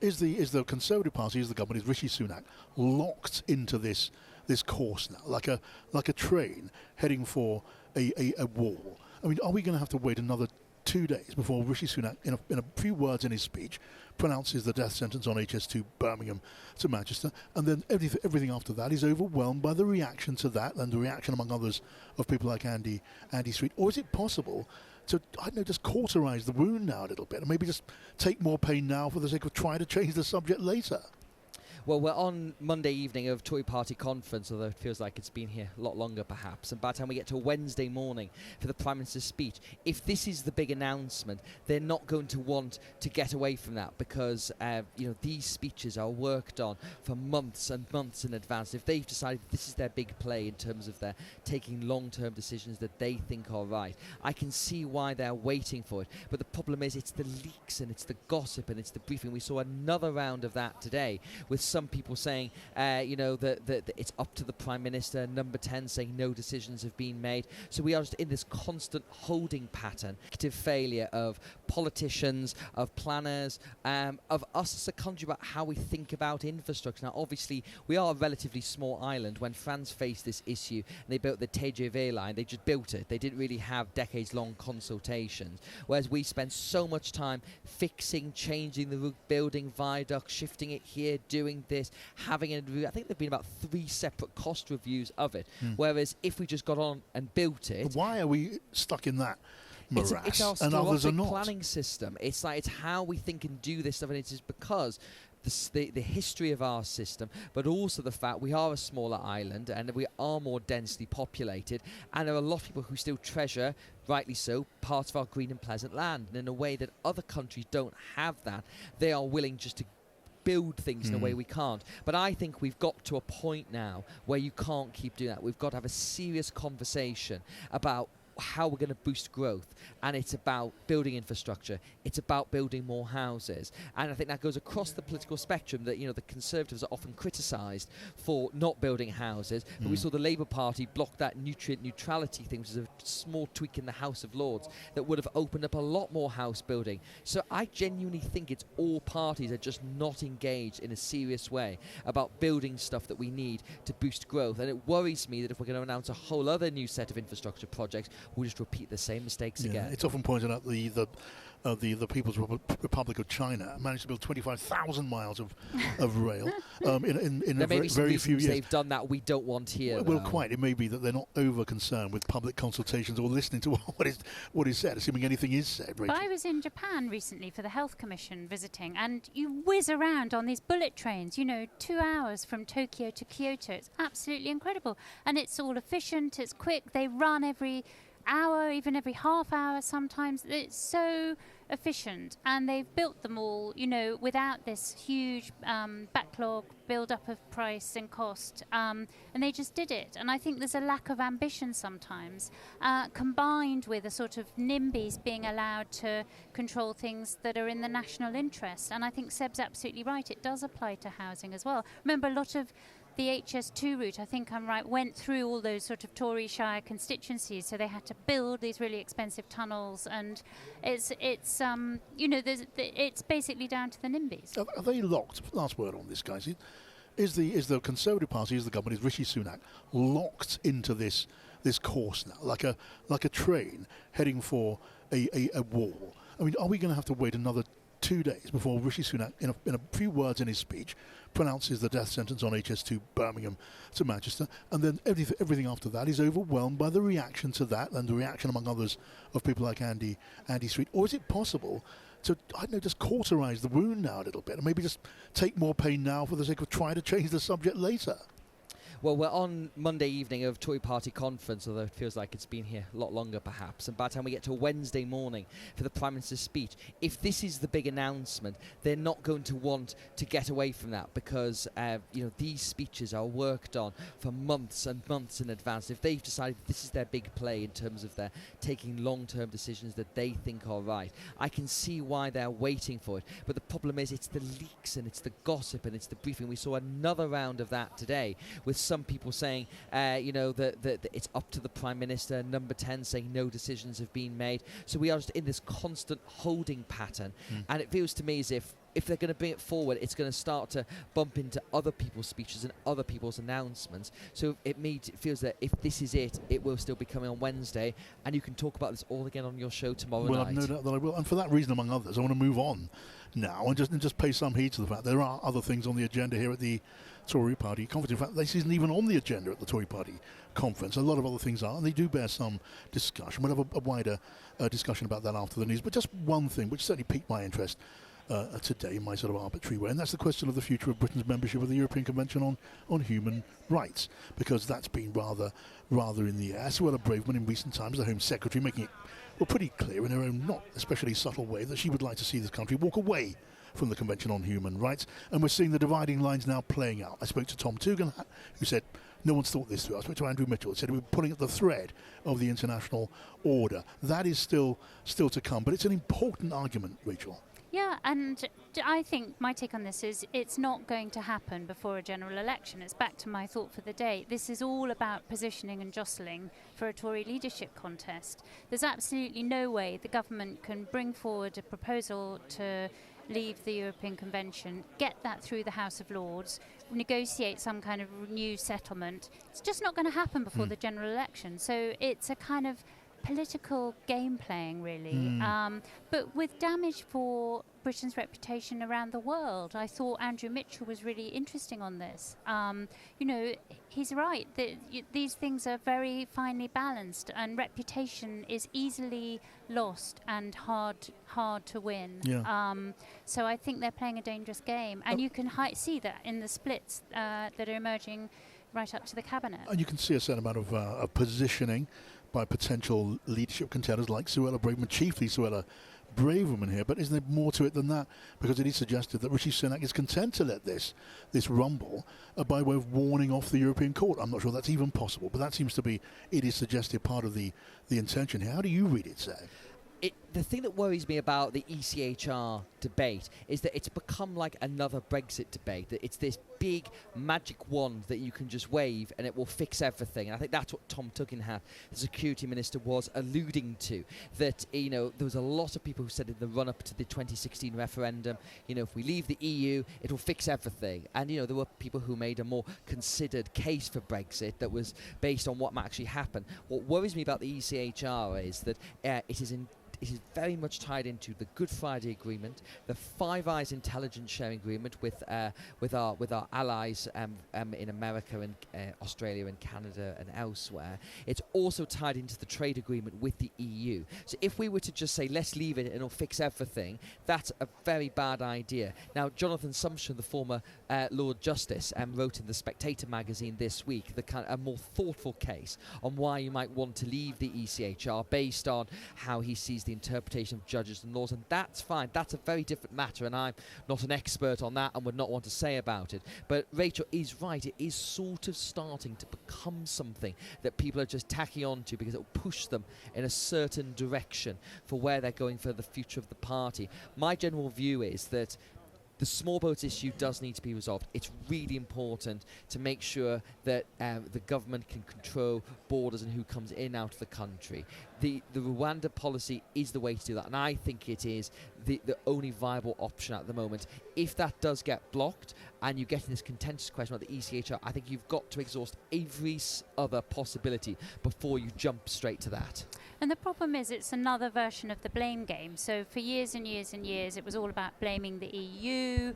is the Conservative Party, is the government, is Rishi Sunak locked into this course now, like a train heading for a wall? I mean, are we going to have to wait another 2 days before Rishi Sunak, in a few words in his speech, pronounces the death sentence on HS2 Birmingham to Manchester, and then everything after that is overwhelmed by the reaction to that, and the reaction, among others, of people like Andy Street? Or is it possible to, I don't know, just cauterize the wound now a little bit, and maybe just take more pain now for the sake of trying to change the subject later? Well, we're on Monday evening of Tory Party conference, although it feels like it's been here a lot longer perhaps. And by the time we get to Wednesday morning for the Prime Minister's speech, if this is the big announcement, they're not going to want to get away from that, because these speeches are worked on for months and months in advance. If they've decided this is their big play in terms of their taking long-term decisions that they think are right, I can see why they're waiting for it. But the problem is it's the leaks and it's the gossip and it's the briefing. We saw another round of that today with some people saying, that it's up to the Prime Minister, Number 10 saying no decisions have been made. So we are just in this constant holding pattern, active failure of politicians, of planners, of us as a country about how we think about infrastructure. Now, obviously, we are a relatively small island. When France faced this issue and they built the TGV line, they just built it. They didn't really have decades-long consultations, whereas we spend so much time fixing, changing the route, building viaducts, shifting it here, doing this, having a review. I think there have been about 3 separate cost reviews of it. Whereas if we just got on and built it, why are we stuck in that morass? It's our and others are not. planning system. It's how we think and do this stuff, and it is because the history of our system, but also the fact we are a smaller island and we are more densely populated, and there are a lot of people who still treasure, rightly so, parts of our green and pleasant land, and in a way that other countries don't have that, they are willing just to build things in a way we can't. But I think we've got to a point now where you can't keep doing that. We've got to have a serious conversation about how we're going to boost growth, and it's about building infrastructure, it's about building more houses, and I think that goes across the political spectrum. That the Conservatives are often criticised for not building houses, but we saw the Labour Party block that nutrient neutrality thing, which is a small tweak in the House of Lords that would have opened up a lot more house building. So I genuinely think it's all parties are just not engaged in a serious way about building stuff that we need to boost growth, and it worries me that if we're going to announce a whole other new set of infrastructure projects, we'll just repeat the same mistakes again. It's often pointed out the People's Republic of China managed to build 25,000 miles of rail in a very few years. They've done that we don't want here. Well, quite. It may be that they're not over concerned with public consultations or listening to what is said, assuming anything is said. Rachel. But I was in Japan recently for the Health Commission visiting, and you whiz around on these bullet trains, 2 hours from Tokyo to Kyoto. It's absolutely incredible. And it's all efficient, it's quick, they run every hour, even every half hour sometimes. It's so efficient, and they've built them all, without this huge backlog build-up of price and cost, and they just did it. And I think there's a lack of ambition sometimes, combined with a sort of NIMBYs being allowed to control things that are in the national interest. And I think Seb's absolutely right, it does apply to housing as well. Remember, a lot of the HS2 route, I think I'm right, went through all those sort of Tory Shire constituencies, so they had to build these really expensive tunnels, and it's basically down to the NIMBYs. Are they locked? Last word on this, guys. Is the Conservative Party, is the government, is Rishi Sunak locked into this course now, like a train heading for a wall? I mean, are we going to have to wait another 2 days before Rishi Sunak, in a few words in his speech, pronounces the death sentence on HS2 Birmingham to Manchester, and then everything after that is overwhelmed by the reaction to that, and the reaction, among others, of people like Andy Street? Or is it possible to, I don't know, just cauterize the wound now a little bit, and maybe just take more pain now for the sake of trying to change the subject later? Well, we're on Monday evening of Tory Party conference, although it feels like it's been here a lot longer perhaps. And by the time we get to Wednesday morning for the Prime Minister's speech, if this is the big announcement, they're not going to want to get away from that, because these speeches are worked on for months and months in advance. If they've decided this is their big play in terms of their taking long-term decisions that they think are right, I can see why they're waiting for it. But the problem is it's the leaks and it's the gossip and it's the briefing. We saw another round of that today with some people saying, that it's up to the Prime Minister, Number 10 saying no decisions have been made. So we are just in this constant holding pattern, and it feels to me as if if they're going to bring it forward, it's going to start to bump into other people's speeches and other people's announcements. So it feels that if this is it, it will still be coming on Wednesday, and you can talk about this all again on your show tomorrow night. Well, I've no doubt that I will. And for that reason, among others, I want to move on now and just pay some heed to the fact there are other things on the agenda here at the Tory Party conference. In fact, this isn't even on the agenda at the Tory Party conference. A lot of other things are, and they do bear some discussion. We'll have a wider discussion about that after the news. But just one thing, which certainly piqued my interest today in my sort of arbitrary way, and that's the question of the future of Britain's membership of the European Convention on Human Rights, because that's been rather in the air. Suella Braverman in recent times, the Home Secretary, making it pretty clear in her own not especially subtle way that she would like to see this country walk away from the Convention on Human Rights, and we're seeing the dividing lines now playing out. I spoke to Tom Tugendhat, who said no one's thought this through. I spoke to Andrew Mitchell, who said we're pulling at the thread of the international order. That is still to come, but it's an important argument, Rachel. Yeah, and I think my take on this is it's not going to happen before a general election. It's back to my thought for the day. This is all about positioning and jostling for a Tory leadership contest. There's absolutely no way the government can bring forward a proposal to leave the European Convention, get that through the House of Lords, negotiate some kind of new settlement. It's just not going to happen before the general election. So it's a kind of political game playing, really, but with damage for Britain's reputation around the world. I thought Andrew Mitchell was really interesting on this. He's right that these things are very finely balanced, and reputation is easily lost and hard to win. Yeah. So I think they're playing a dangerous game, and you can see that in the splits that are emerging right up to the cabinet. And you can see a certain amount of positioning by potential leadership contenders like Suella Braverman, chiefly Suella Braverman here. But isn't there more to it than that? Because it is suggested that Rishi Sunak is content to let this rumble by way of warning off the European Court. I'm not sure that's even possible, but that seems to be, it is suggested, part of the intention here. How do you read it, Seb? The thing that worries me about the ECHR debate is that it's become like another Brexit debate, that it's this big magic wand that you can just wave and it will fix everything. And I think that's what Tom Tugendhat, the security minister, was alluding to, that there was a lot of people who said in the run-up to the 2016 referendum, if we leave the EU, it'll fix everything. And there were people who made a more considered case for Brexit that was based on what might actually happen. What worries me about the ECHR is that it is very much tied into the Good Friday Agreement, the Five Eyes intelligence sharing agreement with our allies in America and Australia and Canada and elsewhere. It's also tied into the trade agreement with the EU. So if we were to just say, let's leave it and it'll fix everything, that's a very bad idea. Now, Jonathan Sumption, the former Lord Justice, wrote in the Spectator magazine this week a more thoughtful case on why you might want to leave the ECHR based on how he sees the interpretation of judges and laws, and that's fine. That's a very different matter, and I'm not an expert on that and would not want to say about it. But Rachel is right. It is sort of starting to become something that people are just tacking on to because it will push them in a certain direction for where they're going for the future of the party. My general view is that the small boats issue does need to be resolved. It's really important to make sure that the government can control borders and who comes in and out of the country. The Rwanda policy is the way to do that, and I think it is the only viable option at the moment. If that does get blocked and you get in this contentious question about the ECHR, I think you've got to exhaust every other possibility before you jump straight to that. And the problem is it's another version of the blame game. So for years and years and years, it was all about blaming the EU.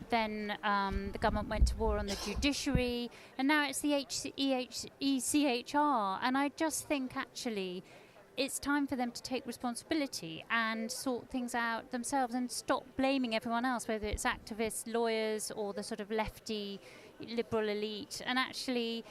Then the government went to war on the judiciary. And now it's the ECHR. And I just think, actually, it's time for them to take responsibility and sort things out themselves and stop blaming everyone else, whether it's activists, lawyers, or the sort of lefty liberal elite. And actually,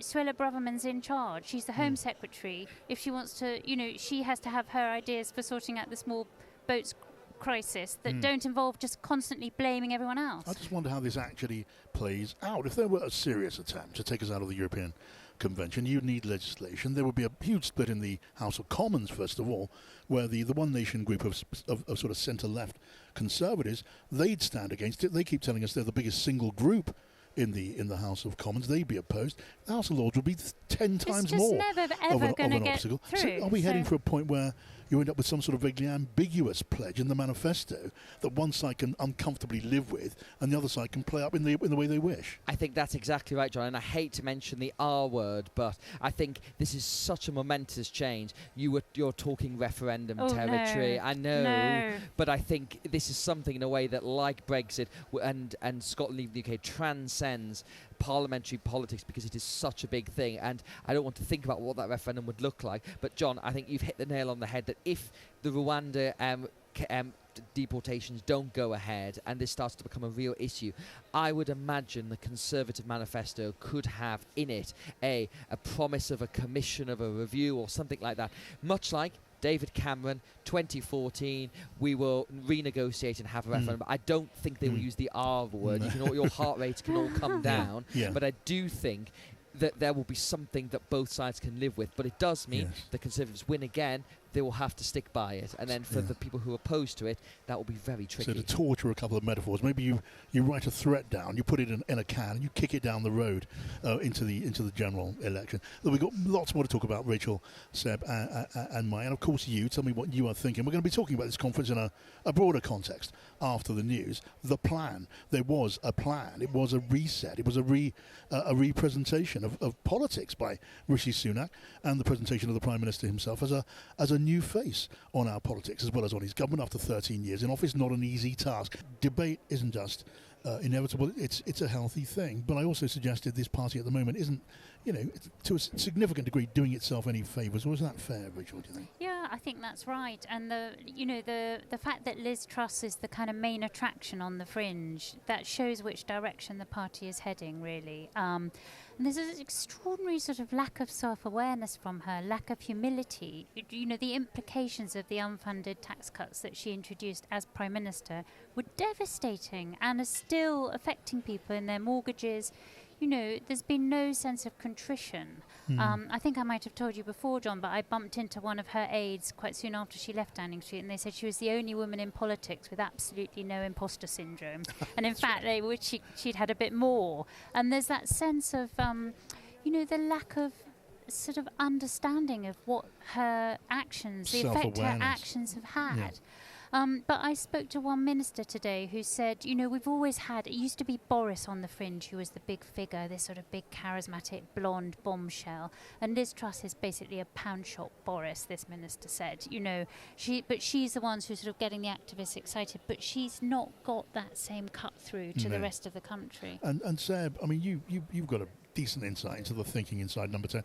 Suella Braverman's in charge. She's the Home Secretary. If she wants to, she has to have her ideas for sorting out the small boats crisis that don't involve just constantly blaming everyone else. I just wonder how this actually plays out. If there were a serious attempt to take us out of the European Convention, you'd need legislation. There would be a huge split in the House of Commons, first of all, where the One Nation group of sort of centre-left conservatives, they'd stand against it. They keep telling us they're the biggest single group in the House of Commons. They'd be opposed. The House of Lords would be 10 times more never, ever of an obstacle. through, So are we heading for a point where you end up with some sort of vaguely ambiguous pledge in the manifesto that one side can uncomfortably live with and the other side can play up in the way they wish. I think that's exactly right, John, and I hate to mention the R word, but I think this is such a momentous change. You're talking referendum territory. No. I know, No. but I think this is something in a way that, like Brexit and Scotland leaving the UK, transcends parliamentary politics because it is such a big thing, and I don't want to think about what that referendum would look like. But John, I think you've hit the nail on the head that if the Rwanda deportations don't go ahead and this starts to become a real issue, I would imagine the Conservative manifesto could have in it a promise of a commission, of a review or something like that, much like David Cameron, 2014, we will renegotiate and have a referendum. I don't think they will use the R word. Your heart rates can all come down. Yeah. But I do think that there will be something that both sides can live with. But it does mean the Conservatives win again. They will have to stick by it. And then for the people who are opposed to it, that will be very tricky. So to torture a couple of metaphors, maybe you write a threat down, you put it in a can, and you kick it down the road into the general election. Look, we've got lots more to talk about, Rachel, Seb, and Maya. And of course you. Tell me what you are thinking. We're going to be talking about this conference in a broader context after the news. The plan. There was a plan. It was a reset. It was a representation of politics by Rishi Sunak and the presentation of the Prime Minister himself as a new face on our politics as well as on his government after 13 years in office. Not an easy task. Debate isn't just inevitable. It's a healthy thing. But I also suggested this party at the moment isn't, to a significant degree, doing itself any favours. Was that fair, Rachel, do you think? Yeah, I think that's right. And the fact that Liz Truss is the kind of main attraction on the fringe, that shows which direction the party is heading, really. And there's an extraordinary sort of lack of self-awareness from her, lack of humility. The implications of the unfunded tax cuts that she introduced as Prime Minister were devastating and are still affecting people in their mortgages. There's been no sense of contrition. I think I might have told you before, John, but I bumped into one of her aides quite soon after she left Downing Street, and they said she was the only woman in politics with absolutely no imposter syndrome. And in fact, she'd had a bit more. And there's that sense of, the lack of sort of understanding of what her actions, the effect her actions have had. Yeah. But I spoke to one minister today who said, we've always had, it used to be Boris on the fringe who was the big figure, this sort of big charismatic blonde bombshell. And Liz Truss is basically a pound shop Boris, this minister said. But she's the one who's sort of getting the activists excited, but she's not got that same cut through to the rest of the country. And Seb, I mean, you've got a decent insight into the thinking inside Number 10.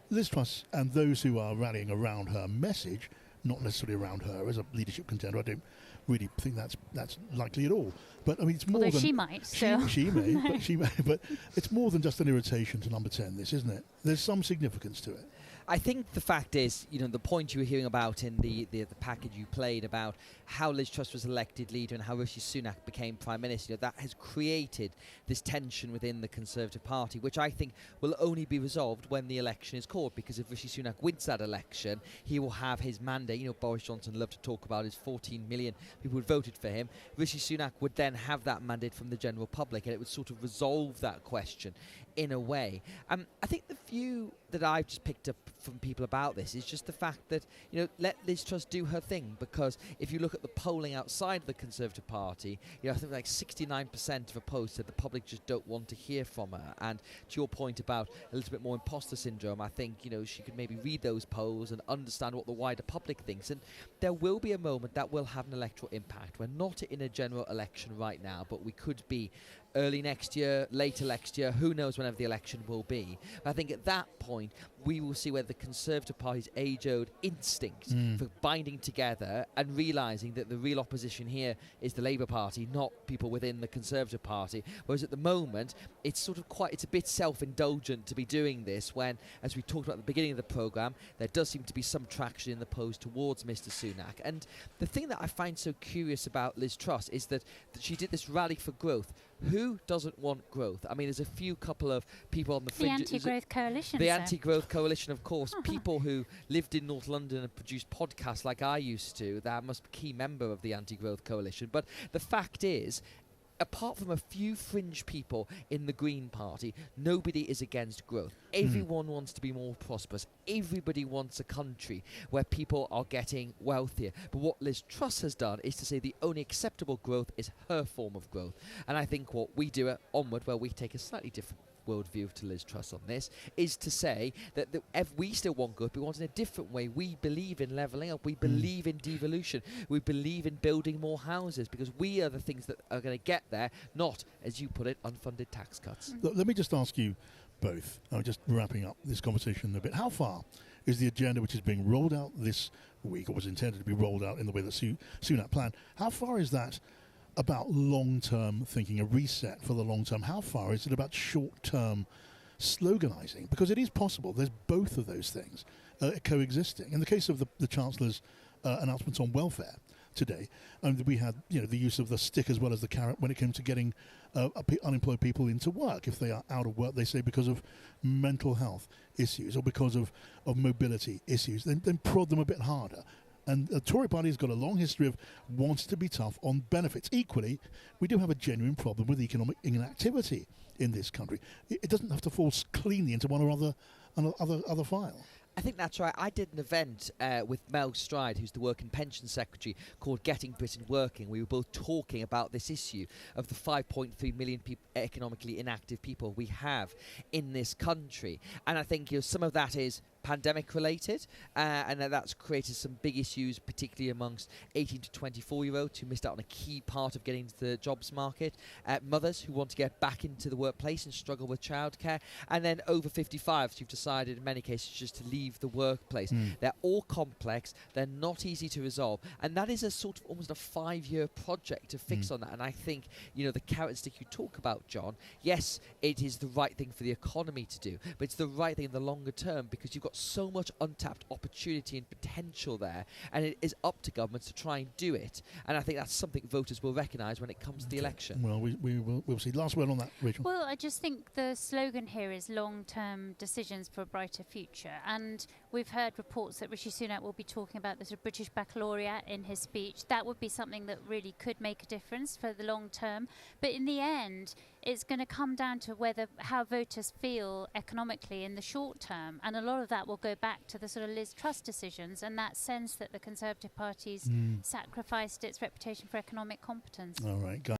Liz Truss and those who are rallying around her message, not necessarily around her as a leadership contender. I don't really think that's likely at all. But I mean, it's more than she might. She may, but it's more than just an irritation to Number 10. This, isn't it? There's some significance to it. I think the fact is, the point you were hearing about in the package you played about how Liz Truss was elected leader and how Rishi Sunak became Prime Minister, that has created this tension within the Conservative Party, which I think will only be resolved when the election is called, because if Rishi Sunak wins that election, he will have his mandate. Boris Johnson loved to talk about his 14 million people who voted for him. Rishi Sunak would then have that mandate from the general public, and it would sort of resolve that question in a way. I think the view that I've just picked up from people about this is just the fact that, let Liz Truss do her thing, because if you look at the polling outside the Conservative Party, I think like 69% of opposed said the public just don't want to hear from her. And to your point about a little bit more imposter syndrome, I think, she could maybe read those polls and understand what the wider public thinks. And there will be a moment that will have an electoral impact. We're not in a general election right now, but we could be early next year, later next year, who knows whenever the election will be. But I think at that point, we will see where the Conservative Party's age-old instinct for binding together and realising that the real opposition here is the Labour Party, not people within the Conservative Party. Whereas at the moment, it's a bit self-indulgent to be doing this when, as we talked about at the beginning of the programme, there does seem to be some traction in the polls towards Mr Sunak. And the thing that I find so curious about Liz Truss is that she did this rally for growth. Who doesn't want growth? I mean, there's a couple of people on the fringe. The Anti-Growth Coalition. The Anti-Growth Coalition, of course. People who lived in North London and produced podcasts like I used to. That must be a key member of the Anti-Growth Coalition. But the fact is, apart from a few fringe people in the Green Party, nobody is against growth. Everyone wants to be more prosperous. Everybody wants a country where people are getting wealthier. But what Liz Truss has done is to say the only acceptable growth is her form of growth. And I think what we do at Onward, where we take a slightly different worldview to Liz Truss on this, is to say that if we still want growth, but we want it in a different way. We believe in levelling up. We believe in devolution. We believe in building more houses, because we are the things that are going to get there, not, as you put it, unfunded tax cuts. Let me just ask you both, just wrapping up this conversation a bit, how far is the agenda which is being rolled out this week, or was intended to be rolled out in the way that Sunak planned, how far is that about long-term thinking, a reset for the long term? How far is it about short-term sloganizing? Because it is possible. There's both of those things coexisting. In the case of the Chancellor's announcements on welfare today, we had the use of the stick as well as the carrot when it came to getting unemployed people into work. If they are out of work, they say because of mental health issues or because of mobility issues, then prod them a bit harder. And the Tory party has got a long history of wanting to be tough on benefits. Equally, we do have a genuine problem with economic inactivity in this country. It doesn't have to fall cleanly into one or other file. I think that's right. I did an event with Mel Stride, who's the Work and Pension Secretary, called Getting Britain Working. We were both talking about this issue of the 5.3 million economically inactive people we have in this country. And I think some of that is pandemic related, and that's created some big issues, particularly amongst 18 to 24-year-olds who missed out on a key part of getting into the jobs market, mothers who want to get back into the workplace and struggle with childcare, and then over 55s who've decided in many cases just to leave the workplace. They're all complex, they're not easy to resolve, and that is a sort of almost a 5-year project to fix on that. And I think, the carrot and stick you talk about, John, yes, it is the right thing for the economy to do, but it's the right thing in the longer term, because you've got so much untapped opportunity and potential there, and it is up to governments to try and do it. And I think that's something voters will recognise when it comes to the election. Well, we'll see. Last word on that, Rachel. Well, I just think the slogan here is long-term decisions for a brighter future. And we've heard reports that Rishi Sunak will be talking about the sort of British Baccalaureate in his speech. That would be something that really could make a difference for the long term. But in the end, it's going to come down to how voters feel economically in the short term. And a lot of that will go back to the sort of Liz Truss decisions and that sense that the Conservative Party's sacrificed its reputation for economic competence. All right, guys.